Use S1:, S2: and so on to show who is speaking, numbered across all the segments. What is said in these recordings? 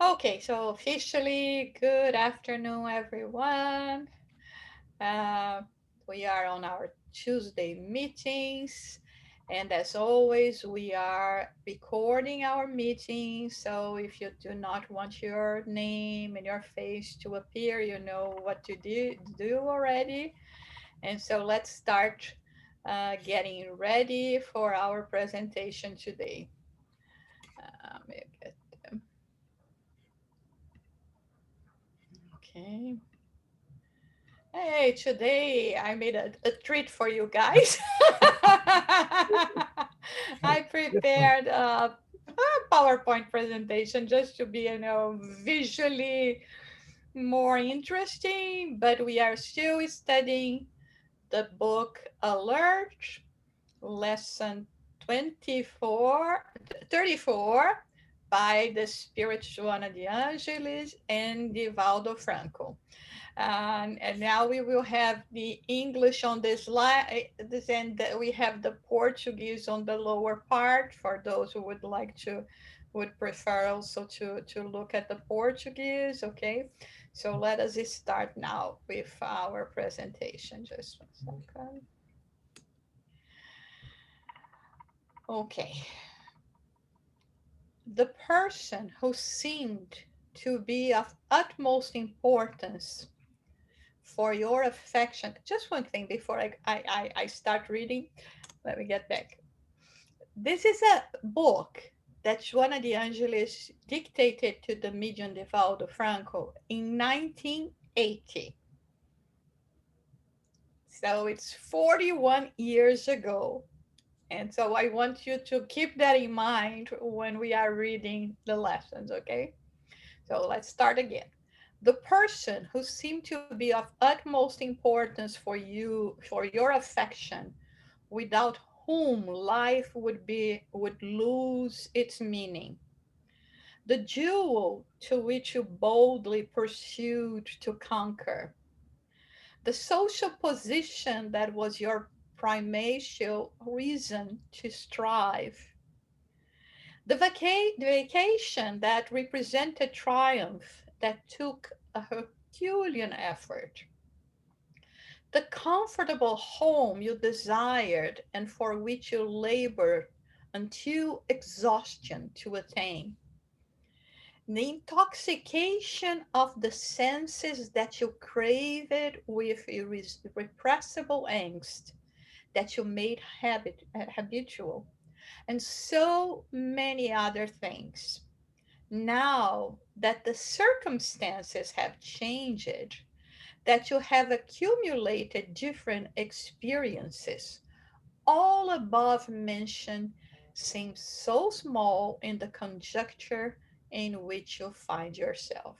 S1: Okay, so officially, good afternoon, everyone. Uh, we are on our Tuesday meetings, and as always, we are recording our meetings. So if you do not want your name and your face to appear, you know what to do already. And so let's start getting ready for our presentation today. Let me get them. Okay. Hey, today I made a treat for you guys. I prepared a PowerPoint presentation just to be, visually more interesting, but we are still studying the book Alert, lesson 34 by the Spirit Joanna de Angelis and Divaldo Franco. And now we will have the English on this line, and we have the Portuguese on the lower part for those who would prefer also to look at the Portuguese. Okay, so let us start now with our presentation. Just one second. Okay, the person who seemed to be of utmost importance for your affection. Just one thing before I start reading. Let me get back. This is a book that Joana de Angelis dictated to the medium Divaldo Franco in 1980. So it's 41 years ago. And so I want you to keep that in mind when we are reading the lessons, okay? So let's start again. The person who seemed to be of utmost importance for your affection, without whom life would lose its meaning. The jewel to which you boldly pursued to conquer. The social position that was your primordial reason to strive. The vacation that represented triumph that took a Herculean effort. The comfortable home you desired and for which you labored until exhaustion to attain. The intoxication of the senses that you craved with irrepressible angst that you made habitual, and so many other things. Now that the circumstances have changed, that you have accumulated different experiences, all above mentioned seems so small in the conjuncture in which you find yourself.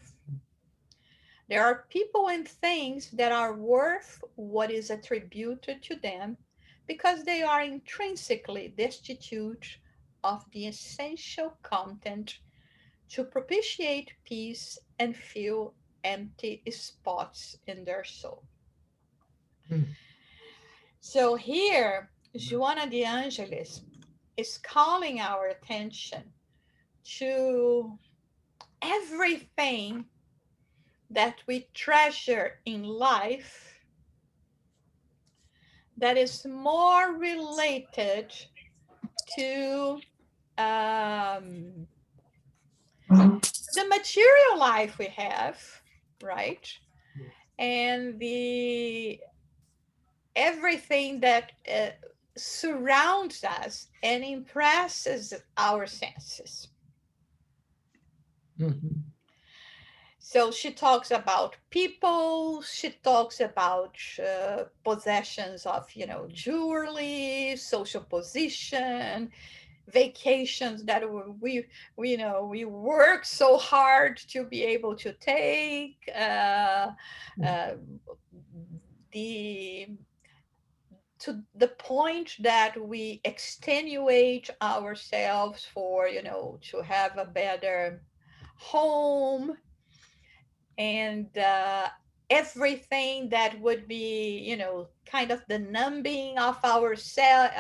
S1: There are people and things that are worth what is attributed to them because they are intrinsically destitute of the essential content to propitiate peace and fill empty spots in their soul.
S2: Mm.
S1: So here, Joana de Angelis is calling our attention to everything that we treasure in life that is more related to the material life we have, right? And the everything that surrounds us and impresses our senses.
S2: Mhm.
S1: So she talks about people, she talks about possessions of, jewelry, social position, vacations that we work so hard to be able to take, uh, the to the point that we extenuate ourselves for, to have a better home, and everything that would be, kind of the numbing of our senses,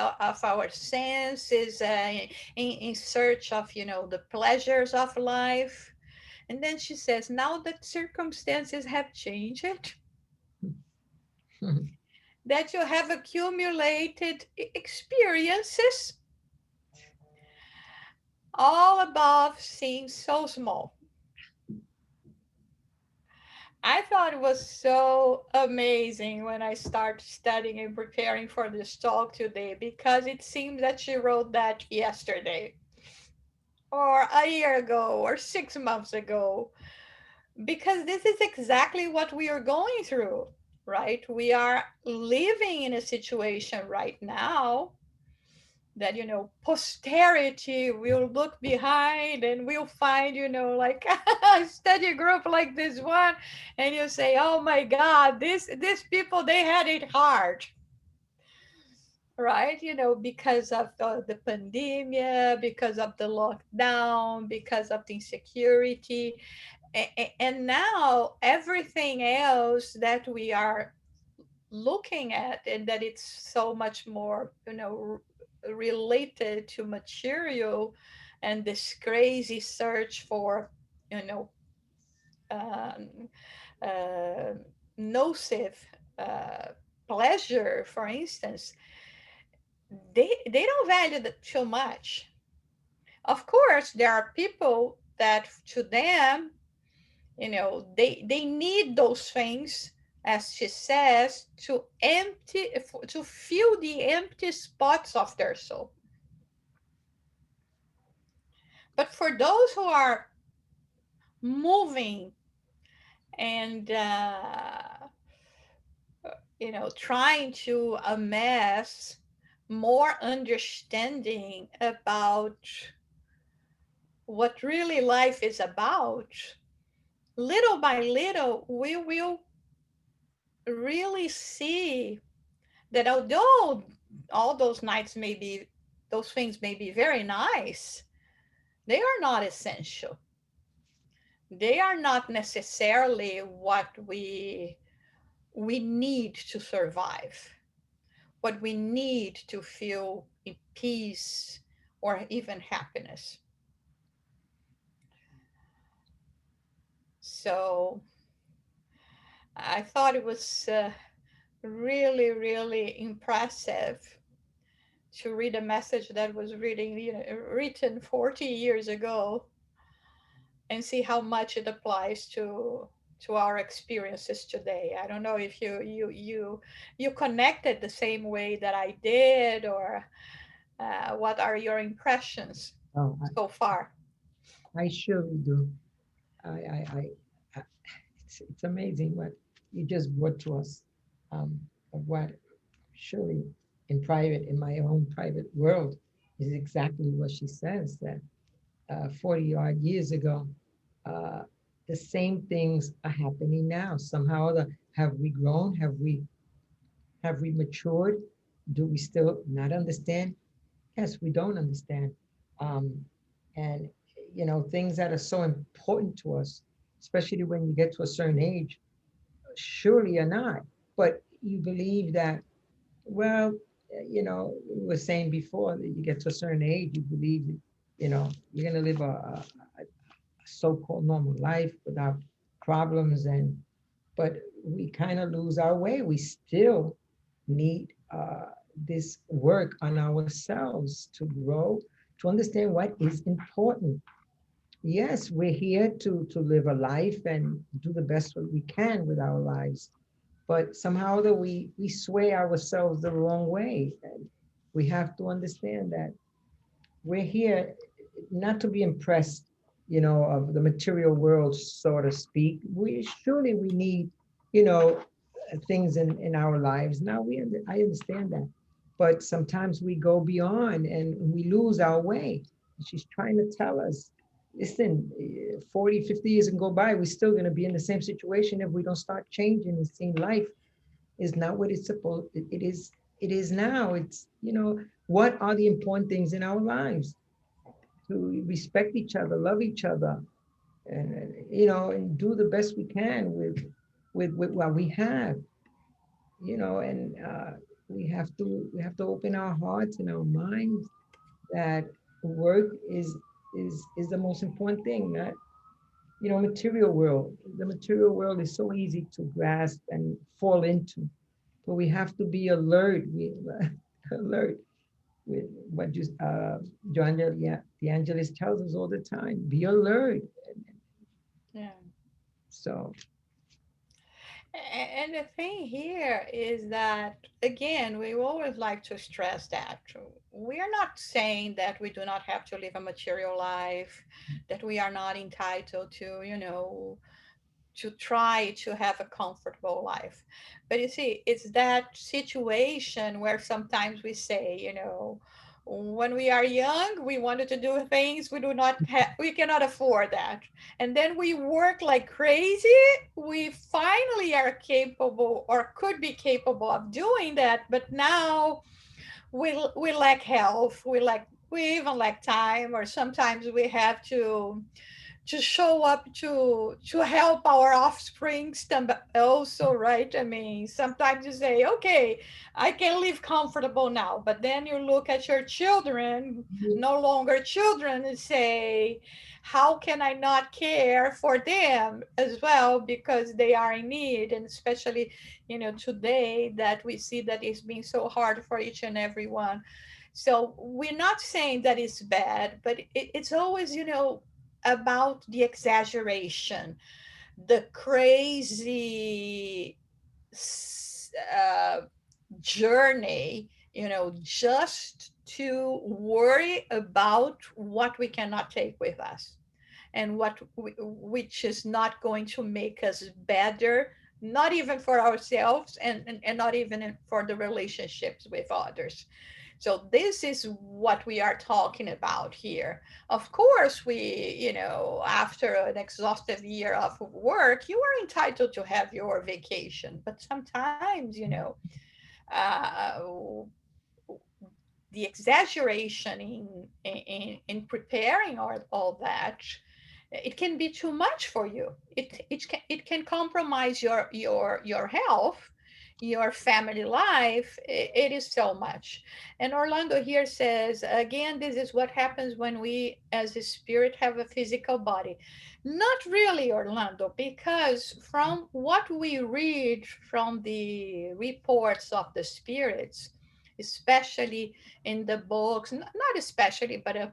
S1: in search of, the pleasures of life. And then she says, now that circumstances have changed, that you have accumulated experiences all above seem so small. I thought it was so amazing when I started studying and preparing for this talk today because it seems that she wrote that yesterday or a year ago or 6 months ago, because this is exactly what we are going through, right? We are living in a situation right now that, posterity will look behind and we'll find, like a study group like this one, and you say, oh my god, these people, they had it hard, right? Because of the pandemic, because of the lockdown, because of the insecurity. And now everything else that we are looking at, and that it's so much more, related to material, and this crazy search for, you know um, uh, nocive uh, pleasure, for instance, they don't value that too much. Of course, there are people that, to them, they need those things, as she says, to fill the empty spots of their soul. But for those who are moving and trying to amass more understanding about what really life is about, little by little we will really see that, although all those nights may be, those things may be very nice, they are not essential. They are not necessarily what we need to survive, what we need to feel in peace or even happiness. So I thought it was really, really impressive to read a message that was written 40 years ago, and see how much it applies to our experiences today. I don't know if you connected the same way that I did, or what are your impressions
S2: Oh,
S1: so far?
S2: I surely do. I it's amazing what you just brought to us, of what surely in private, in my own private world, is exactly what she says, that 40 odd years ago, uh, the same things are happening now. Somehow, or other, have we grown? Have we matured? Do we still not understand? Yes, we don't understand. Um, and, things that are so important to us, especially when you get to a certain age, surely are not. But you believe that, well, we were saying before that you get to a certain age, you believe that, you're going to live a so-called normal life without problems. But we kind of lose our way. We still need this work on ourselves to grow, to understand what is important. Yes, we're here to live a life and do the best that we can with our lives, but somehow that we sway ourselves the wrong way. And we have to understand that we're here not to be impressed, of the material world, so to speak. We need, you know, things in our lives. Now I understand that, but sometimes we go beyond and we lose our way. She's trying to tell us, listen, 40, 50 years can go by, we're still going to be in the same situation if we don't start changing and seeing life is not what it's supposed. It is now. It's, what are the important things in our lives? To respect each other, love each other, and do the best we can with what we have, and we have to open our hearts and our minds that work is the most important thing. Not material world. The material world is so easy to grasp and fall into, but we have to be alert. We alert with what just Joanna De Angelis tells us all the time. Be alert.
S1: Yeah.
S2: So
S1: And the thing here is that, again, we always like to stress that we are not saying that we do not have to live a material life, that we are not entitled to, to try to have a comfortable life. But you see, it's that situation where sometimes we say, when we are young, we wanted to do things we cannot afford that. And then we work like crazy. We finally are capable or could be capable of doing that. But now we lack health. We even lack time, or sometimes we have to show up to help our offspring also, right? I mean, sometimes you say, okay, I can live comfortable now, but then you look at your children, no longer children, and say, how can I not care for them as well, because they are in need? And especially, today, that we see that it's been so hard for each and every one. So we're not saying that it's bad, but it's always, about the exaggeration, the crazy uh, journey, just to worry about what we cannot take with us, and which is not going to make us better, not even for ourselves, and not even for the relationships with others. So this is what we are talking about here. Of course, after an exhaustive year of work, you are entitled to have your vacation. But sometimes, uh, the exaggeration in preparing all that, it can be too much for you. It can compromise your health, your family life. It is so much. And Orlando here says, again, this is what happens when we as a spirit have a physical body. Not really, Orlando, because from what we read from the reports of the spirits, especially in the books, not especially, but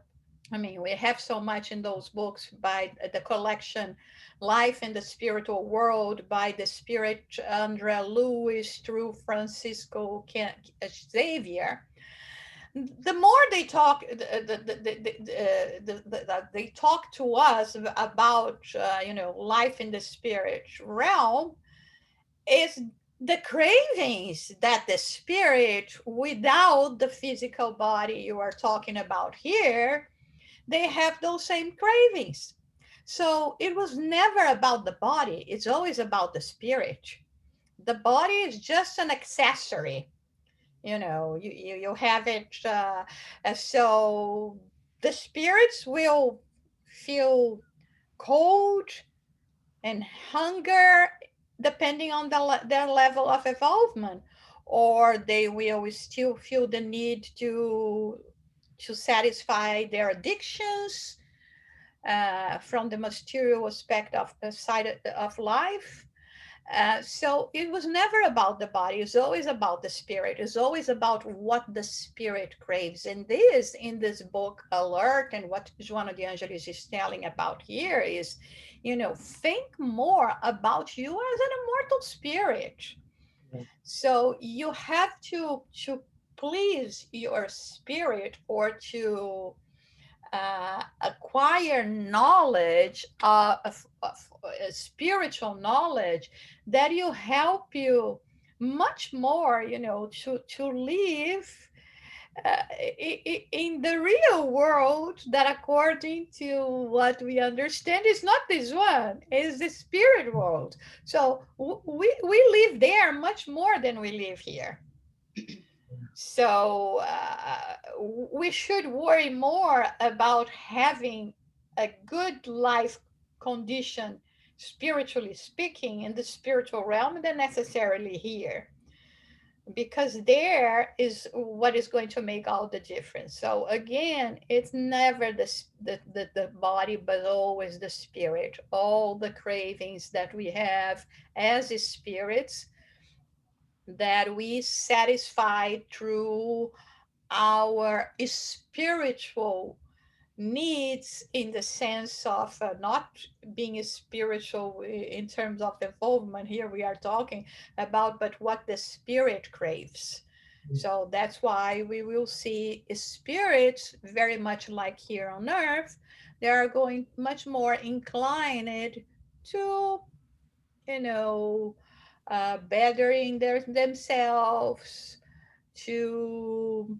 S1: I mean, we have so much in those books by the collection Life in the Spiritual World by the Spirit Andrea Lewis through Francisco Xavier. The more they talk, they talk to us about, life in the spirit realm, is the cravings that the spirit, without the physical body you are talking about here, they have those same cravings. So it was never about the body, it's always about the spirit. The body is just an accessory. You have it, so the spirits will feel cold and hunger depending on their level of involvement, or they will still feel the need to satisfy their addictions, from the material aspect of the side of life. So it was never about the body. It's always about the spirit. It's always about what the spirit craves. And this, in this book, Alert, and what Joanna de Angelis is telling about here is, think more about you as an immortal spirit. So you have to please your spirit, or to acquire knowledge, spiritual knowledge, that will help you much more, to live in the real world, that according to what we understand is not this one, is the spirit world. So we live there much more than we live here. So we should worry more about having a good life condition, spiritually speaking, in the spiritual realm, than necessarily here. because there is what is going to make all the difference. So again, it's never the body, but always the spirit. All the cravings that we have as spirits that we satisfy through our spiritual needs, in the sense of not being spiritual in terms of involvement. Here we are talking about but what the spirit craves. So that's why we will see spirits very much like here on earth. They are going much more inclined to, you know, bettering themselves, to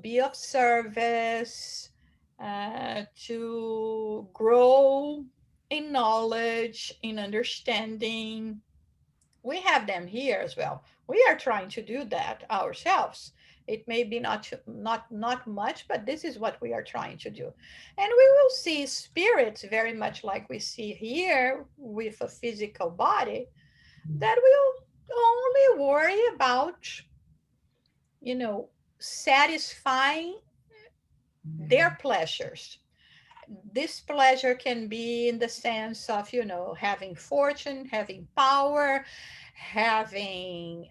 S1: be of service, to grow in knowledge, in understanding. We have them here as well. We are trying to do that ourselves. It may be not much, but this is what we are trying to do. And we will see spirits very much like we see here with a physical body, that will only worry about, you know, satisfying their pleasures. This pleasure can be in the sense of, you know, having fortune, having power, having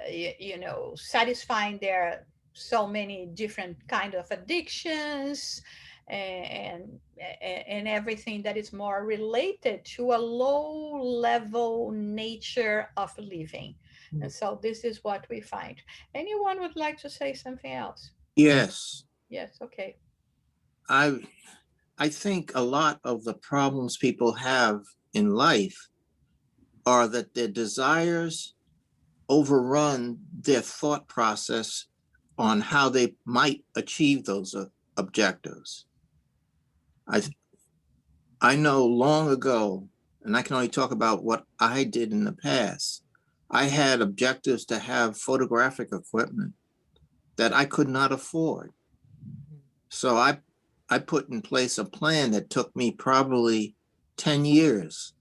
S1: you know, satisfying their so many different kind of addictions, and and everything that is more related to a low level nature of living. And so this is what we find. Anyone would like to say something else?
S3: Yes,
S1: Yes, okay.
S3: I I think a lot of the problems people have in life are that their desires overrun their thought process on how they might achieve those objectives. I I know long ago, and I can only talk about what I did in the past. I had objectives to have photographic equipment that I could not afford. So I put in place a plan that took me probably 10 years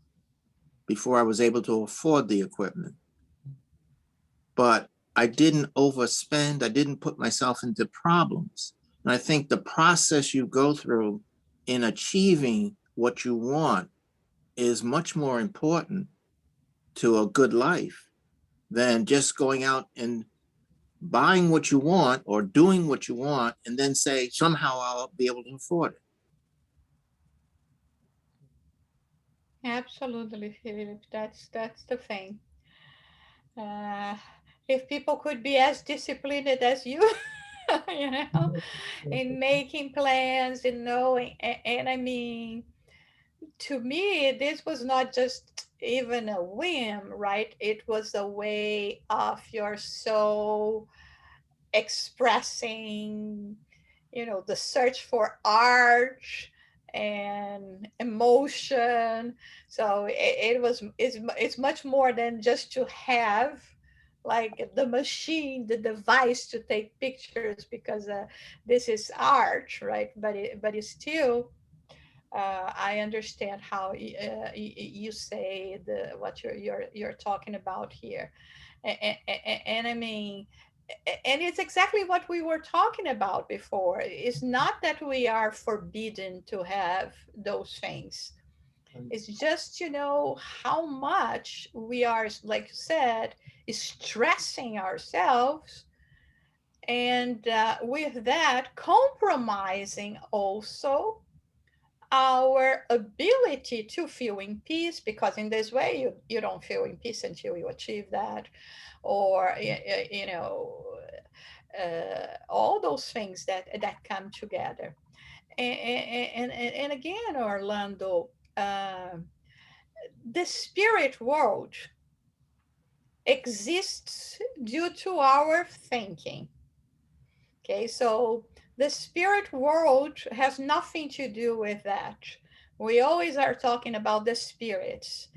S3: before I was able to afford the equipment. But I didn't overspend, I didn't put myself into problems. And I think the process you go through in achieving what you want is much more important to a good life than just going out and buying what you want or doing what you want and then say, somehow I'll be able to afford it.
S1: Absolutely, Philip. That's the thing. Uh, if people could be as disciplined as you, you know, in making plans and knowing, and I mean, to me, this was not just even a whim, right? It was a way of your soul expressing, you know, the search for art and emotion. So it was, it's much more than just to have like the machine, the device to take pictures, because this is art, right? But it's still, I understand how you say the what you're talking about here, and I mean, and it's exactly what we were talking about before. It's not that we are forbidden to have those things. It's just, you know, how much we are, like you said, stressing ourselves, and with that compromising also our ability to feel in peace, because in this way you don't feel in peace until you achieve that, or you know, all those things that come together. And again, Orlando, uh, the spirit world exists due to our thinking. Okay, so the spirit world has nothing to do with that. We always are talking about the spirits,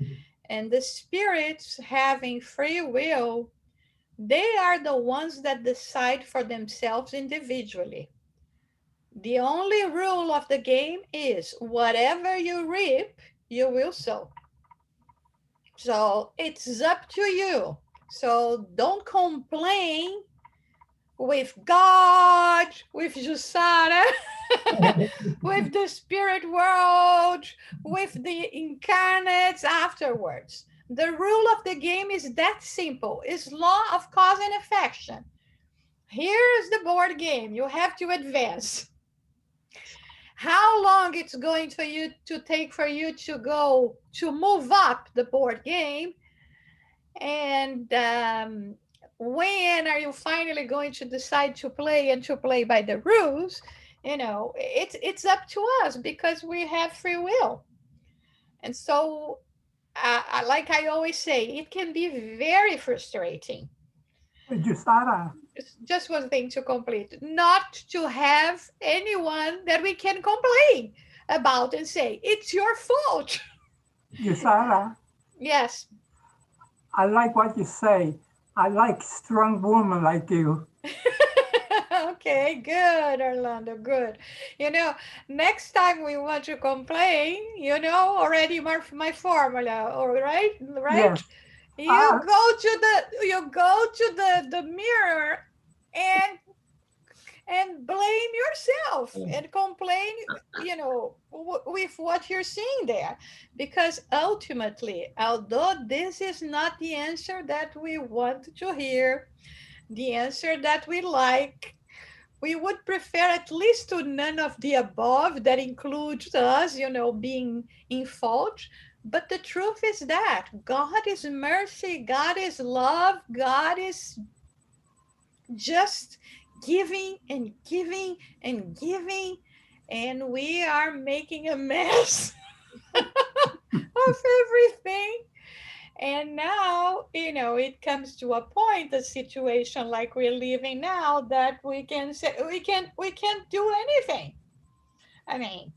S1: and the spirits having free will, they are the ones that decide for themselves individually. The only rule of the game is whatever you reap, you will sow. So it's up to you. So don't complain with God, with Jusara, with the spirit world, with the incarnates afterwards. The rule of the game is that simple. It's law of cause and effect. Here's the board game. You have to advance. How long it's going for you to take for you to go to move up the board game, and when are you finally going to decide to play and to play by the rules? It's up to us because we have free will. And so, like I always say, it can be very frustrating.
S4: Jusara,
S1: Just one thing to complete, not to have anyone that we can complain about and say it's your fault.
S4: Jusara,
S1: Yes.
S4: I like what you say. I like strong woman like you.
S1: Okay, good, Orlando, good. You know, next time we want to complain, already my formula, all right? Right?
S4: Yes.
S1: You
S4: Uh,
S1: go to the mirror and blame yourself and complain, with what you're seeing there, because ultimately, although this is not the answer that we want to hear, the answer that we like, we would prefer at least to none of the above that includes us, being in fault. But the truth is that God is mercy, God is love, God is just giving and giving and giving, and we are making a mess of everything. And now, it comes to a point, a situation like we're living now, that we can say we can't do anything. I mean,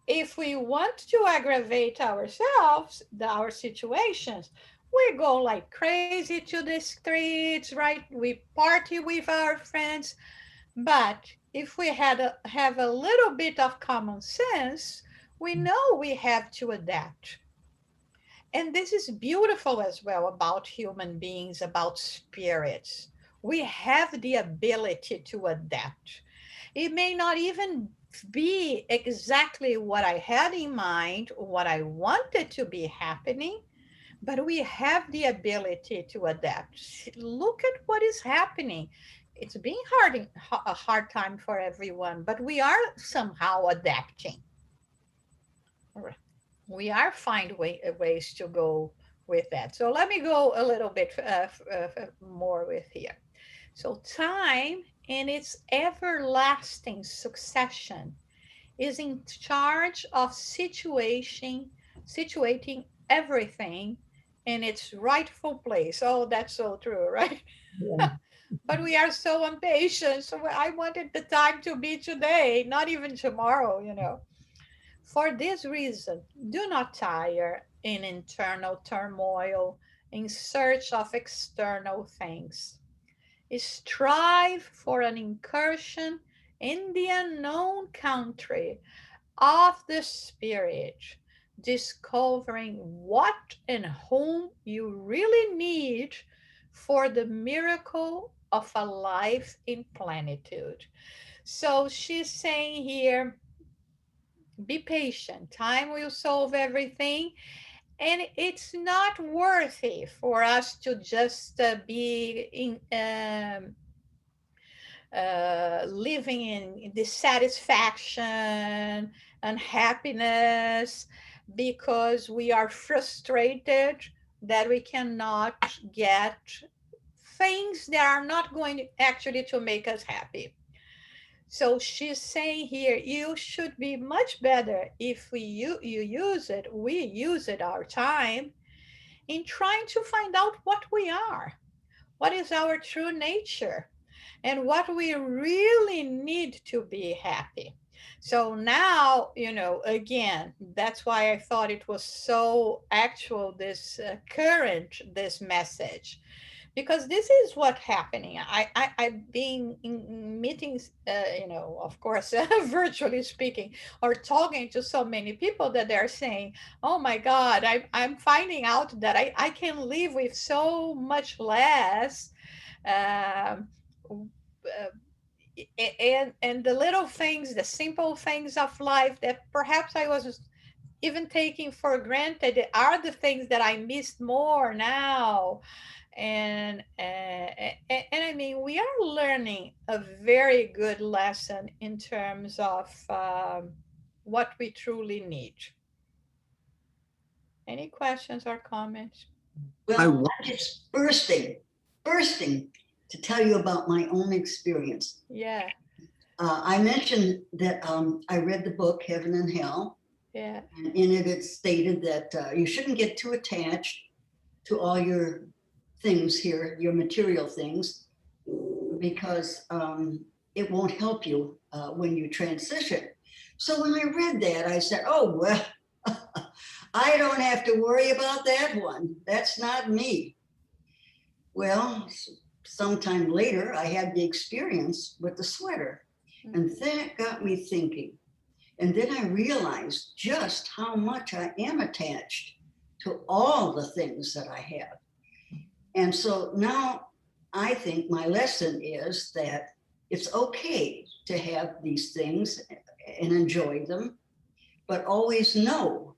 S1: if we want to aggravate ourselves, our situations, we go like crazy to the streets, right? We party with our friends. But if we have a little bit of common sense, we know we have to adapt. And this is beautiful as well about human beings, about spirits. We have the ability to adapt. It may not even be exactly what I had in mind, what I wanted to be happening, but we have the ability to adapt. Look at what is happening. It's being a hard time for everyone, but we are somehow adapting. We are find ways to go with that. So let me go a little bit more with here. So time in its everlasting succession is in charge of situating everything in its rightful place. Oh, that's so true, right?
S2: Yeah.
S1: But we are so impatient. So I wanted the time to be today, not even tomorrow. For this reason, do not tire in internal turmoil in search of external things. Strive for an incursion in the unknown country of the Spirit, discovering what and whom you really need for the miracle of a life in plenitude. So she's saying here, be patient. Time will solve everything. And it's not worthy for us to just be living in dissatisfaction and happiness because we are frustrated that we cannot get things that are not going actually to make us happy. So she's saying here, you should be much better if you use it, we use it, our time, in trying to find out what we are, what is our true nature, and what we really need to be happy. So now, again, that's why I thought it was so actual, this current, this message, because this is what happening. I've been in meetings, of course, virtually speaking, or talking to so many people that they're saying, oh my God, I'm finding out that I can live with so much less. Um, uh, and the little things, the simple things of life that perhaps I was even taking for granted are the things that I missed more now. And I mean, we are learning a very good lesson in terms of what we truly need. Any questions or comments?
S3: I
S5: Well, I'm just bursting to tell you about my own experience.
S1: Yeah,
S5: I mentioned that I read the book Heaven and Hell,
S1: yeah,
S5: and in it it stated that you shouldn't get too attached to all your things here, your material things, because it won't help you when you transition. So when I read that, I said, oh, well, I don't have to worry about that one. That's not me. Well, sometime later, I had the experience with the sweater, and that got me thinking. And then I realized just how much I am attached to all the things that I have. And so now I think my lesson is that it's okay to have these things and enjoy them, but always know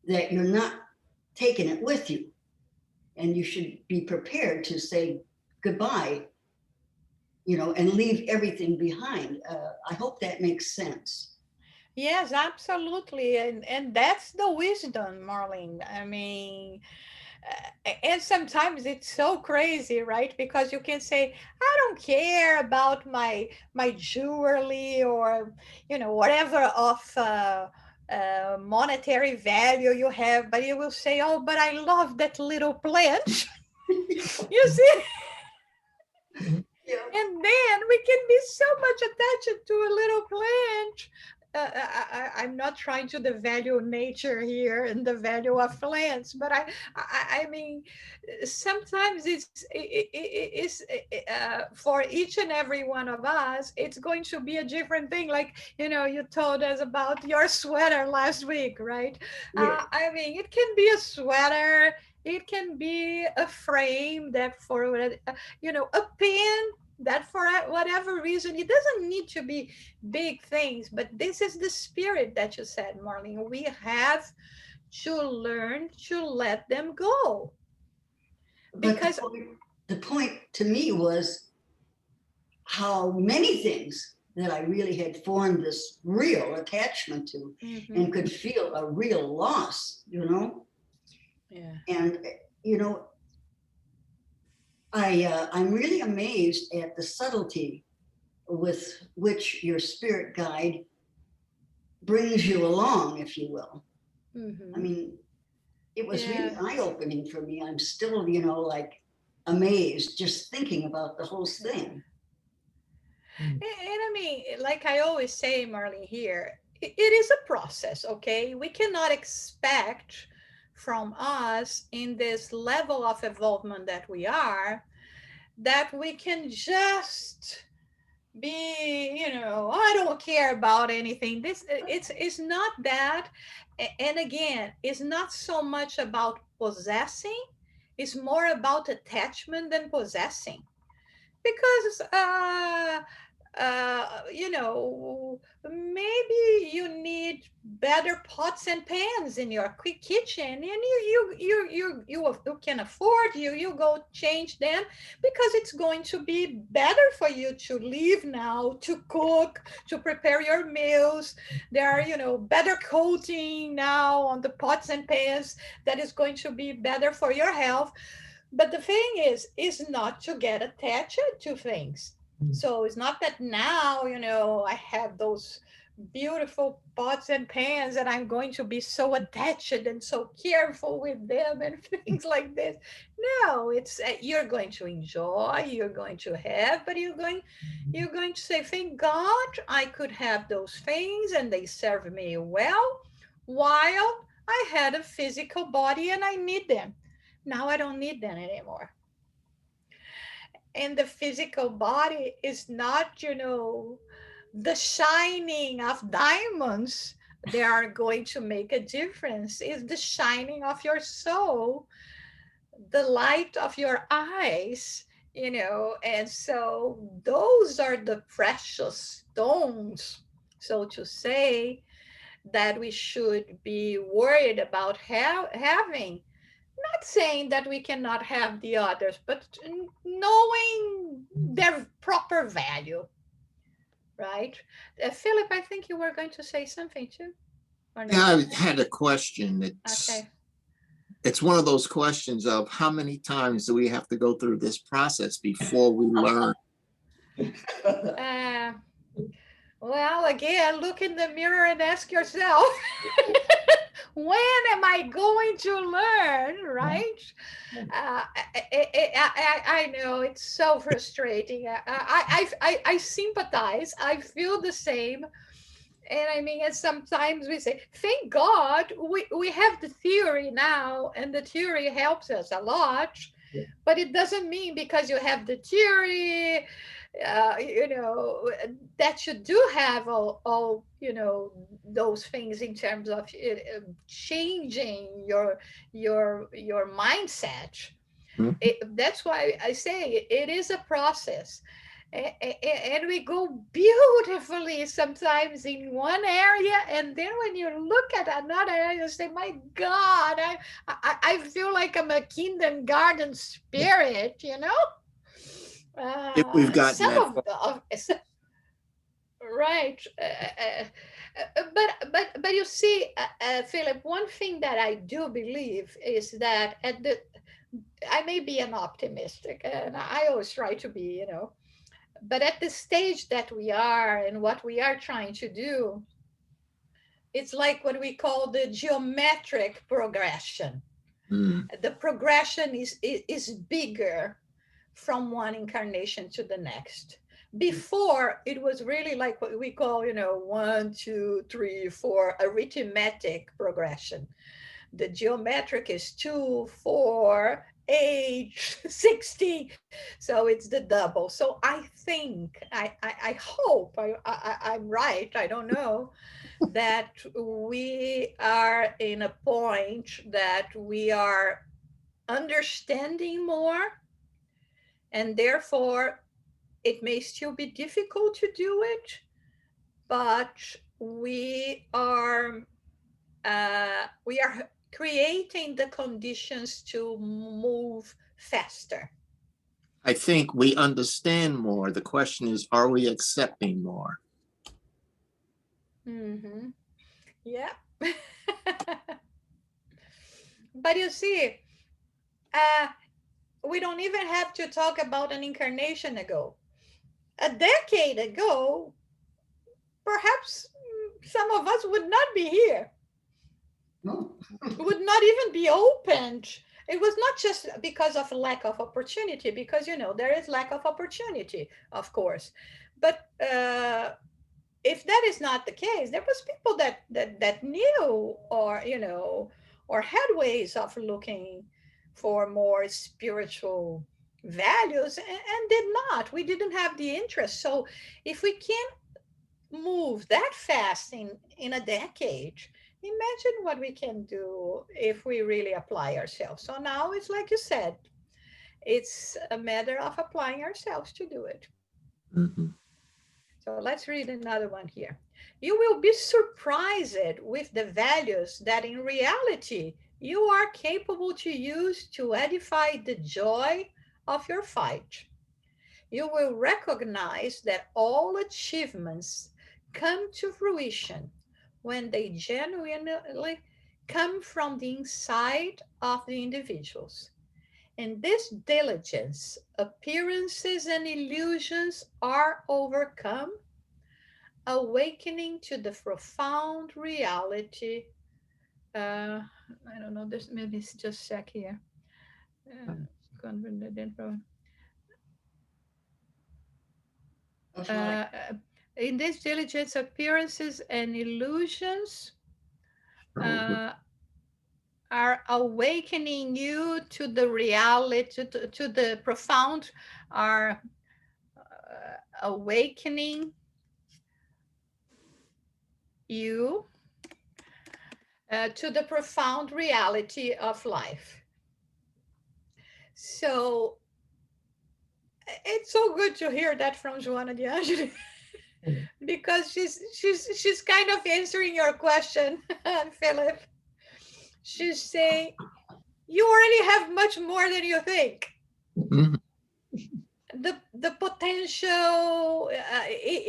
S5: that you're not taking it with you. And you should be prepared to say goodbye, and leave everything behind. I hope that makes sense.
S1: yes, absolutely, and that's the wisdom, Marlene. I mean, and sometimes it's so crazy, right? Because you can say, I don't care about my jewelry, or whatever of monetary value you have, but you will say, oh, but I love that little plant. You see.
S5: Yeah.
S1: And then we can be so much attached to a little plant. I'm not trying to devalue nature here and the value of plants, but I mean, sometimes it's for each and every one of us, it's going to be a different thing. Like, you told us about your sweater last week, right?
S5: Yeah.
S1: I mean, it can be a sweater, it can be a frame that for, a pen that for whatever reason, it doesn't need to be big things, but this is the spirit that you said, Marlene. We have to learn to let them go,
S5: But
S1: because
S5: the point to me was how many things that I really had formed this real attachment to
S1: Mhm.
S5: and could feel a real loss.
S1: Yeah.
S5: And, you know, I'm really amazed at the subtlety with which your spirit guide brings you along, if you will. I
S1: Mm-hmm.
S5: mean, it was really
S1: Yeah.
S5: eye-opening for me. I'm still, like amazed just thinking about the whole thing.
S1: And I mean, like I always say, Marlene, here, it is a process, okay? We cannot expect from us in this level of involvement that we are, that we can just be, I don't care about anything. This it's not that. And again, it's not so much about possessing, it's more about attachment than possessing. Because maybe you need better pots and pans in your quick kitchen, and you can afford, you go change them, because it's going to be better for you to live now, to cook, to prepare your meals. There are, better coating now on the pots and pans that is going to be better for your health. But the thing is not to get attached to things. So it's not that now, I have those beautiful pots and pans and I'm going to be so attached and so careful with them and things like this. No, it's you're going to enjoy, you're going to have, but you're going to say, thank God I could have those things and they serve me well while I had a physical body and I need them. Now I don't need them anymore. in the physical body is not, the shining of diamonds they are going to make a difference. It's the shining of your soul, the light of your eyes, and so those are the precious stones, so to say, that we should be worried about having. Not saying that we cannot have the others, but knowing their proper value, right? Philip, I think you were going to say something too, or
S3: Yeah,
S1: no?
S3: I had a question.
S1: Okay.
S3: It's one of those questions of how many times do we have to go through this process before we learn?
S1: Uh, well, again, look in the mirror and ask yourself, when am I going to learn, right? I know it's so frustrating. I sympathize. I feel the same. And I mean, and sometimes we say, thank God we have the theory now, and the theory helps us a lot.
S2: Yeah.
S1: But it doesn't mean because you have the theory, that you do have all those things in terms of changing your mindset.
S3: Mhm.
S1: That's why I say it is a process. And we go beautifully sometimes in one area, and then when you look at another area, you say, my God, I feel like I'm a kindergarten spirit,
S3: If we've gotten
S1: some
S3: that
S1: of
S3: far.
S1: right. But you see, Philip, one thing that I do believe is that I may be an optimistic, and I always try to be, but at the stage that we are and what we are trying to do, it's like what we call the geometric progression.
S3: Mm.
S1: The progression is bigger from one incarnation to the next. Before, it was really like what we call, 1, 2, 3, 4, arithmetic progression. The geometric is 2, 4, 8, 16. So it's the double. So I think, I hope I'm right. I don't know that we are in a point that we are understanding more, and therefore it may still be difficult to do it, but we are creating the conditions to move faster.
S3: I think we understand more. The question is, are we accepting more?
S1: Mm-hmm. Yeah. But you see, uh, we don't even have to talk about an incarnation ago. A decade ago, perhaps some of us would not be here,
S5: No.
S1: would not even be opened. It was not just because of lack of opportunity, because there is lack of opportunity, of course. But if that is not the case, there was people that knew, or had ways of looking for more spiritual values, and did not. We didn't have the interest. So if we can move that fast in a decade, imagine what we can do if we really apply ourselves. So now it's like you said, it's a matter of applying ourselves to do it.
S3: Mhm.
S1: So let's read another one here. You will be surprised with the values that in reality you are capable to use to edify the joy of your fight. You will recognize that all achievements come to fruition when they genuinely come from the inside of the individuals. In this diligence, appearances and illusions are overcome, awakening to the profound reality. I don't know, this maybe it's just check here. Uh,
S5: Of like,
S1: uh, in this diligence, appearances and illusions
S3: Over.
S1: uh, are awakening you to the reality, to the profound, are awakening you to the profound reality of life. So it's so good to hear that from Joanna de Angelis. Because she's kind of answering your question, Philip. She's saying you already have much more than you think.
S3: Mhm.
S1: The potential,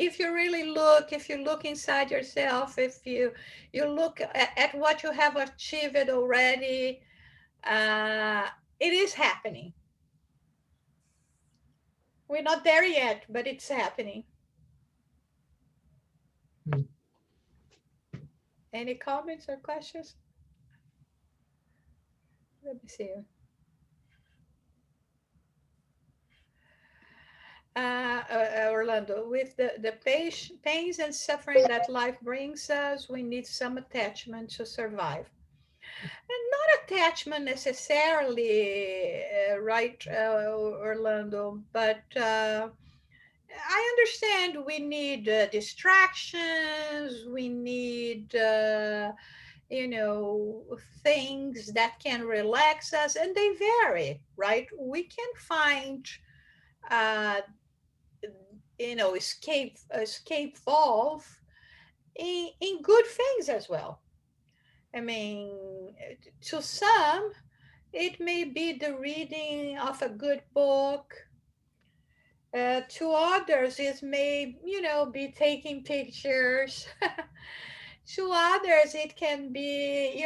S1: if you really look, if you look inside yourself, if you look at what you have achieved already, it is happening. We're not there yet, but it's happening.
S2: Mm.
S1: Any comments or questions? Let me see. Orlando, with the pains and suffering that life brings us, we need some attachment to survive. And not attachment necessarily, right, Orlando, but I understand we need distractions, we need, things that can relax us, and they vary, right? We can find uh, escape valve in good things as well. I mean, to some it may be the reading of a good book. To others it may be taking pictures. To others it can be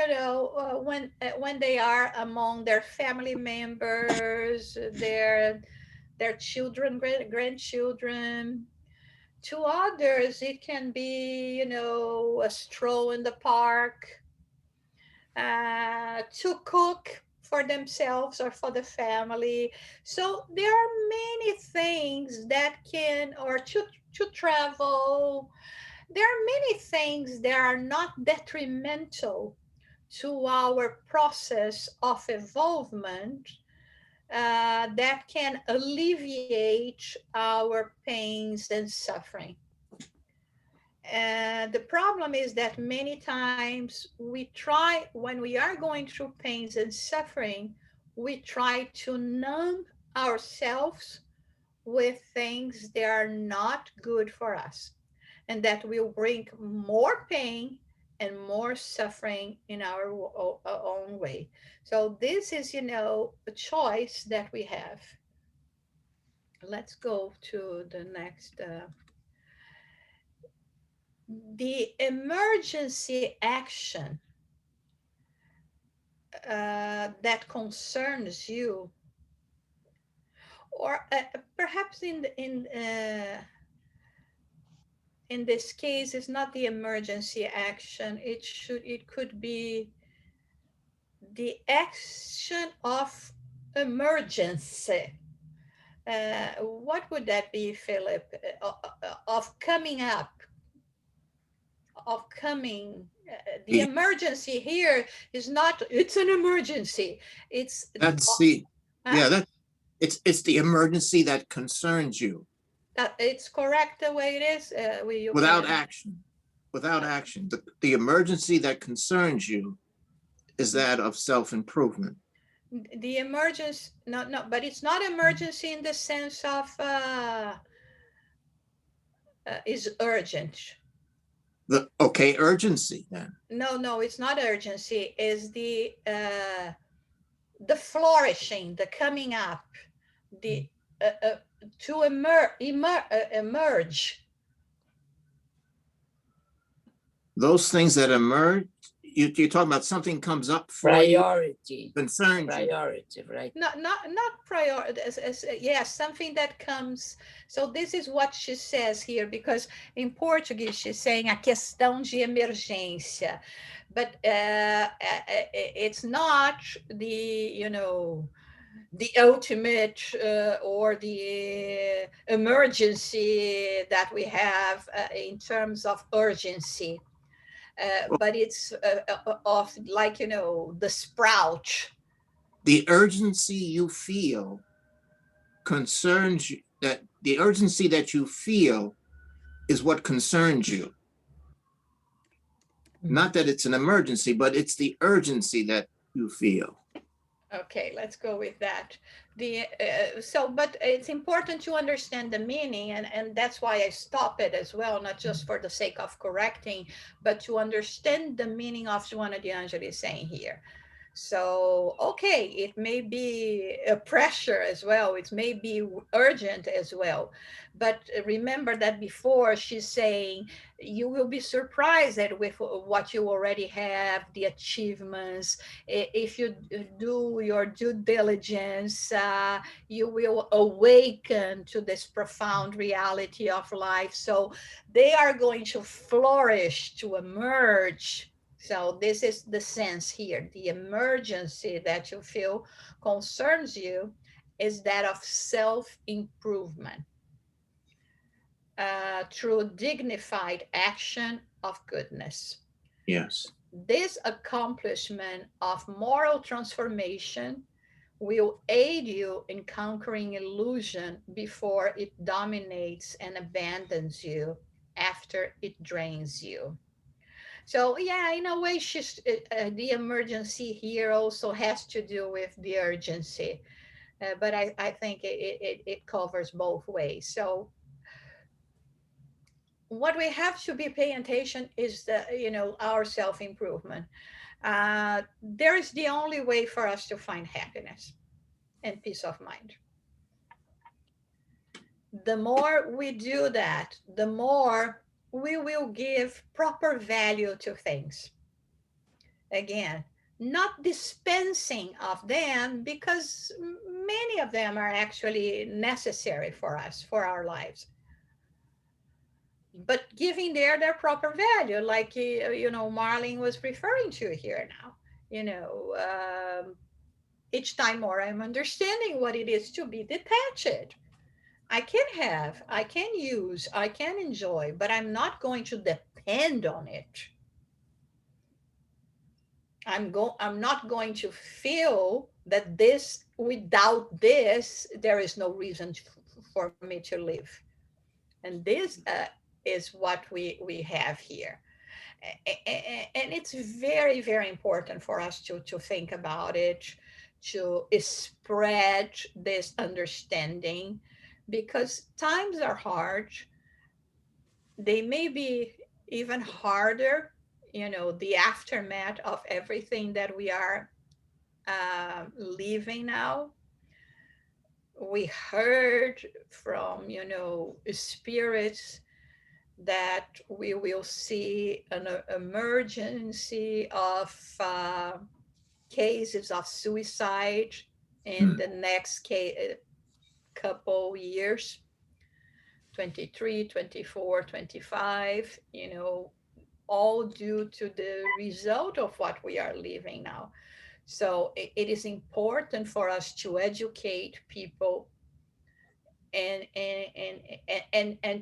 S1: when they are among their family members, their children, grandchildren. To others, it can be, a stroll in the park, to cook for themselves or for the family. So there are many things that can, or to travel. There are many things that are not detrimental to our process of evolvement, that can alleviate our pains and suffering. And the problem is that many times we try, when we are going through pains and suffering, we try to numb ourselves with things that are not good for us and that will bring more pain and more suffering in our own way. So this is, a choice that we have. Let's go to the next. The emergency action that concerns you, or perhaps in this case, it's not the emergency action. It could be the action of emergency. What would that be, Philip? Of coming up, of coming. The
S3: The-
S1: emergency here is not. It's an emergency. It's
S3: That's the,
S1: huh?
S3: yeah, it's the emergency that concerns you
S1: That it's correct the way it is. You
S3: without
S1: can.
S3: action. Without action. The emergency that concerns you is that of self-improvement.
S1: The emergency, no, but it's not emergency in the sense of is urgent.
S3: Okay, urgency then.
S1: No, it's not urgency. Is the flourishing, the coming up, the to emerge.
S3: Those things that emerge, you're talking about something comes up for
S6: Priority.
S3: you, concerns you.
S6: Priority, right?
S1: Not priority. Yes, something that comes. So this is what she says here, because in Portuguese she's saying a questão de emergência, but it's not the ultimate or the emergency that we have in terms of urgency.
S3: Well,
S1: but it's of, like, the sprout.
S3: the urgency you feel concerns you, that the urgency that you feel is what concerns you. Not that it's an emergency, but it's the urgency that you feel.
S1: Okay, let's go with that. But it's important to understand the meaning, and that's why I stop it as well, not just for the sake of correcting, but to understand the meaning of Joanna de Angelis saying here. So, okay, it may be a pressure as well, it may be urgent as well. But remember that before she's saying you will be surprised at with what you already have, the achievements. If you do your due diligence, you will awaken to this profound reality of life. So they are going to flourish, to emerge. So this is the sense here. The emergency that you feel concerns you is that of self-improvement through dignified action of goodness.
S3: Yes.
S1: This accomplishment of moral transformation will aid you in conquering illusion before it dominates and abandons you after it drains you. So yeah, in a way, the emergency here also has to do with the urgency, but I think it covers both ways. So what we have to be paying attention is our self improvement. There is the only way for us to find happiness and peace of mind. The more we do that, the more we will give proper value to things. Again, not dispensing of them, because many of them are actually necessary for us, for our lives, but giving their proper value, like Marlene was referring to here now. you know each time more I'm understanding what it is to be detached. I can use, I can enjoy, but I'm not going to depend on it. I'm not going to feel that this, without this there is no reason for me to live. And this is what we have here. And it's very, very important for us to think about it, to spread this understanding, because times are hard. They may be even harder, the aftermath of everything that we are living now. We heard from spirits that we will see an emergency of cases of suicide in the next couple years, 23, 24, 25, all due to the result of what we are living now. So it is important for us to educate people and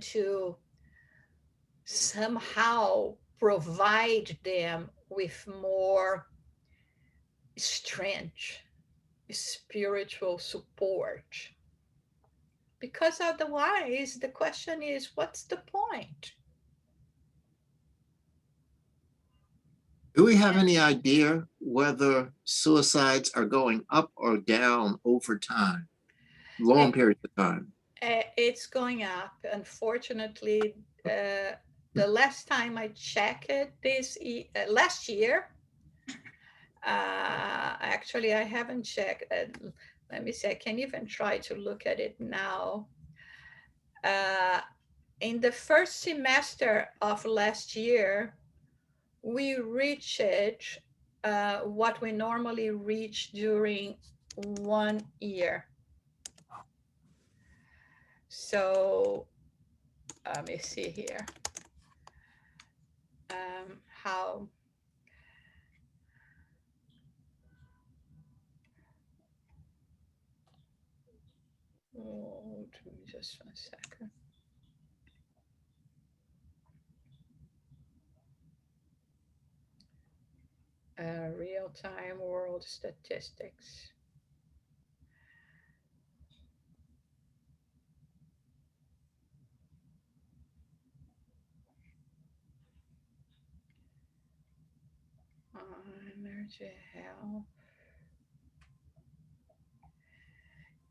S1: to somehow provide them with more strength, spiritual support. Because otherwise, the question is, what's the point?
S3: Do we have any idea whether suicides are going up or down over time, long periods of time?
S1: It's going up. Unfortunately, the last time I checked it, last year, actually, I haven't checked. Let me see. I can even try to look at it now. Uh, in the first semester of last year, we reached what we normally reach during 1 year. So let me see here. How give me just 1 second. Real-time world statistics. Energy, health.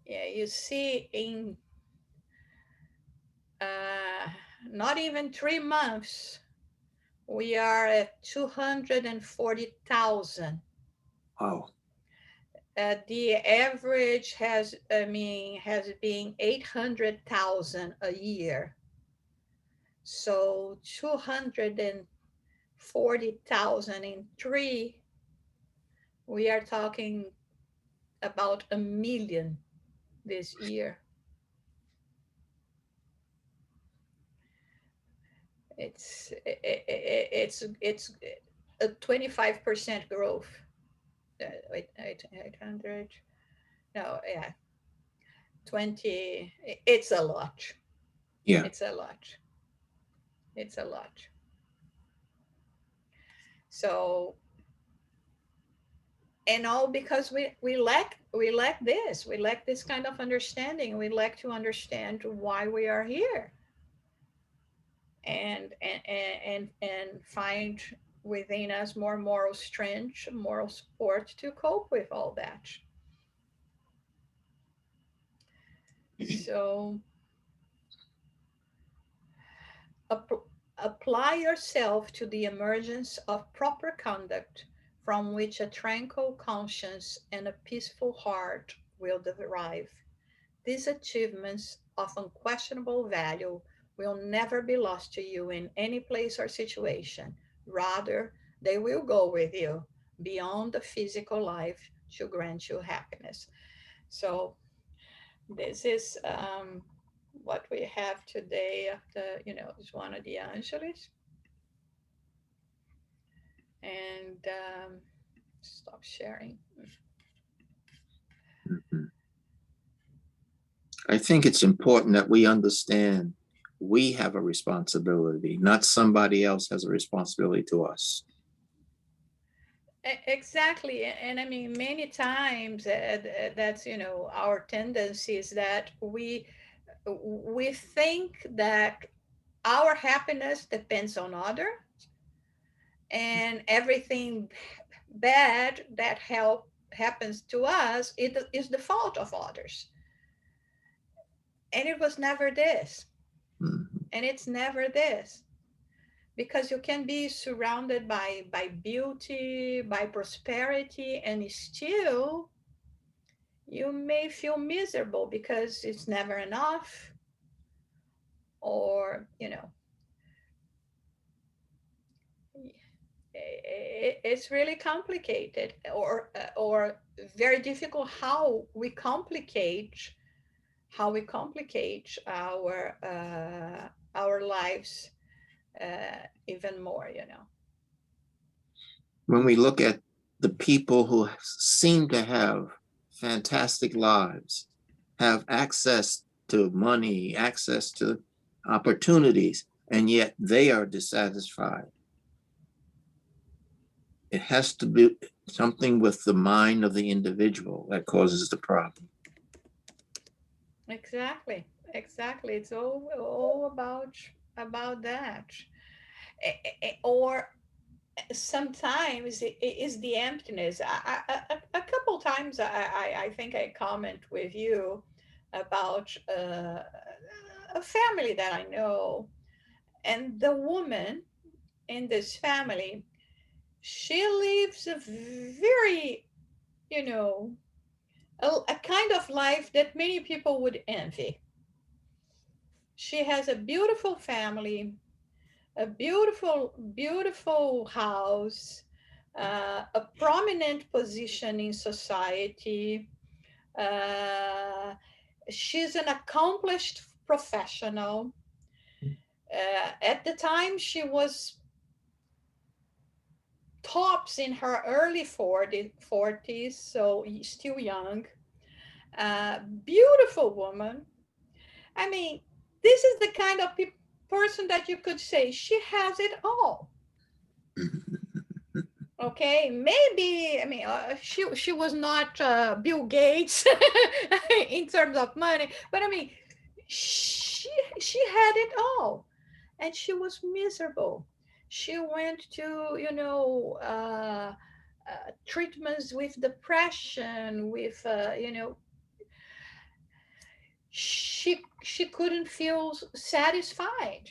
S1: Yeah, you see, in uh, not even 3 months, we are at 240,000.
S3: Wow.
S1: The average has been 800,000 a year. So 240,000 in three, we are talking about 1 million this year. It's a 25% growth. 800. No, yeah, 20. It's a lot.
S3: Yeah.
S1: It's a lot. It's a lot. So, and all because we lack this kind of understanding. We lack to understand why we are here, and find within us more moral strength, moral support to cope with all that. So apply yourself to the emergence of proper conduct from which a tranquil conscience and a peaceful heart will derive. These achievements of unquestionable value will never be lost to you in any place or situation. Rather, they will go with you beyond the physical life to grant you happiness. So, this is what we have today after, Joanna de Angelis. And stop sharing.
S3: Mhm. I think it's important that we understand we have a responsibility, not somebody else has a responsibility to us.
S1: Exactly. And I mean, many times that's, our tendency is that we think that our happiness depends on other, and everything bad that happens to us, it is the fault of others. And it was never this.
S3: Mhm.
S1: And it's never this. Because you can be surrounded by beauty, by prosperity, and still you may feel miserable because it's never enough, or it's really complicated, or very difficult how we complicate our lives even more.
S3: When we look at the people who seem to have fantastic lives, have access to money, access to opportunities, and yet they are dissatisfied, it has to be something with the mind of the individual that causes the problem.
S1: Exactly, exactly. It's all about that. Or sometimes it is the emptiness. A couple times I think I comment with you about a family that I know, and the woman in this family, she lives a very, you know, a kind of life that many people would envy. She has a beautiful family, a beautiful house, a prominent position in society. Uh, she's an accomplished professional. At the time, she was tops in her early 40s, so still young. Beautiful woman. I mean, this is the kind of person that you could say she has it all. Okay, maybe, I mean, she was not Bill Gates in terms of money, but I mean, she she had it all, and she was miserable. She went to, treatments with depression, with, she couldn't feel satisfied.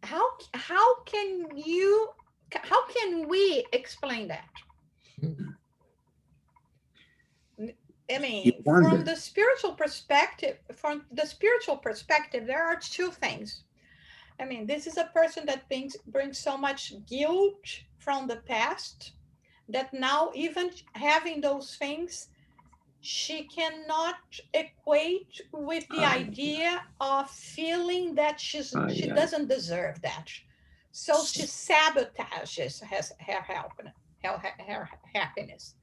S1: How can we explain that?
S2: Mhm.
S1: I
S3: You
S1: mean, from
S3: wonder.
S1: the spiritual perspective, there are two things. I mean, this is a person that brings so much guilt from the past that now, even having those things, she cannot equate with the
S3: Uh,
S1: idea of feeling that she
S3: yeah.
S1: doesn't deserve that. So she sabotages her happiness.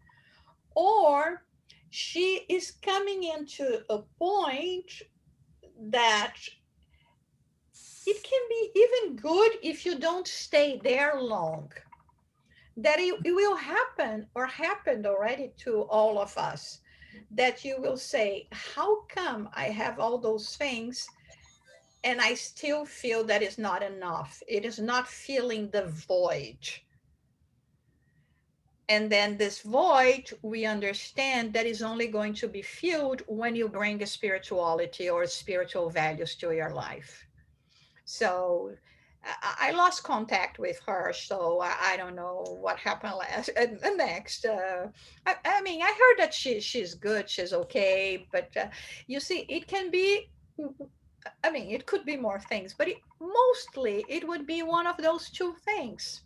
S1: Or she is coming into a point that it can be even good if you don't stay there long. That it will happen or happened already to all of us. That you will say, how come I have all those things and I still feel that is not enough? It is not filling the void. And then this void, we understand that is only going to be filled when you bring a spirituality or spiritual values to your life. So I lost contact with her, so I don't know what happened next. I mean, I heard that she's good, she's okay, but you see, it can be. I mean, it could be more things, but mostly it would be one of those two things.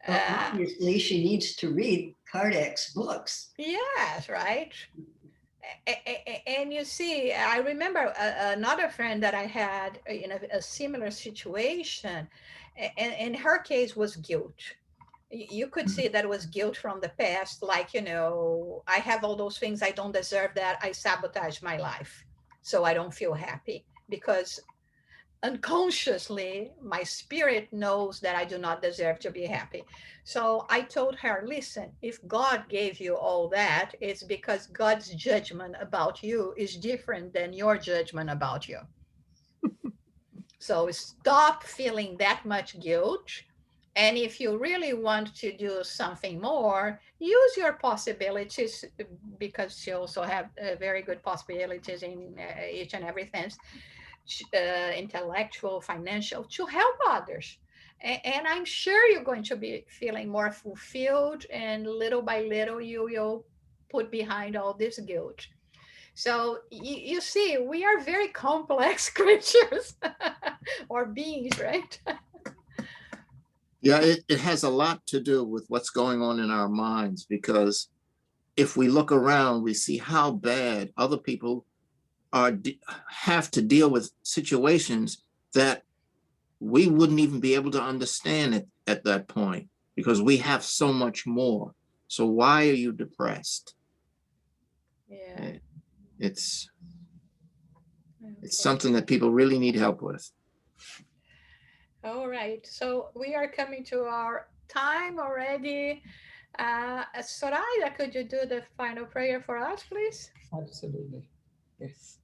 S5: Well,
S1: Uh,
S5: obviously, she needs to read Kardec's books.
S1: yes, right. And you see, I remember another friend that I had in a similar situation, and her case was guilt. You could see that it was guilt from the past, like, I have all those things, I don't deserve that, I sabotage my life, so I don't feel happy because unconsciously my spirit knows that I do not deserve to be happy. So I told her, listen, if God gave you all that, it's because God's judgment about you is different than your judgment about you. So stop feeling that much guilt. And if you really want to do something more, use your possibilities, because you also have very good possibilities in each and every sense, intellectual, financial, to help others. And I'm sure you're going to be feeling more fulfilled, and little by little, you will put behind all this guilt. So you see, we are very complex creatures or beings, right?
S3: Yeah, it has a lot to do with what's going on in our minds, because if we look around, we see how bad other people are have to deal with situations that we wouldn't even be able to understand it at that point, because we have so much more. So why are you depressed?
S1: Yeah.
S3: Eh, It's it's
S1: Okay.
S3: something that people really need help with.
S1: All right. So we are coming to our time already. Soraya, could you do the final prayer for us, please?
S2: Absolutely. Yes.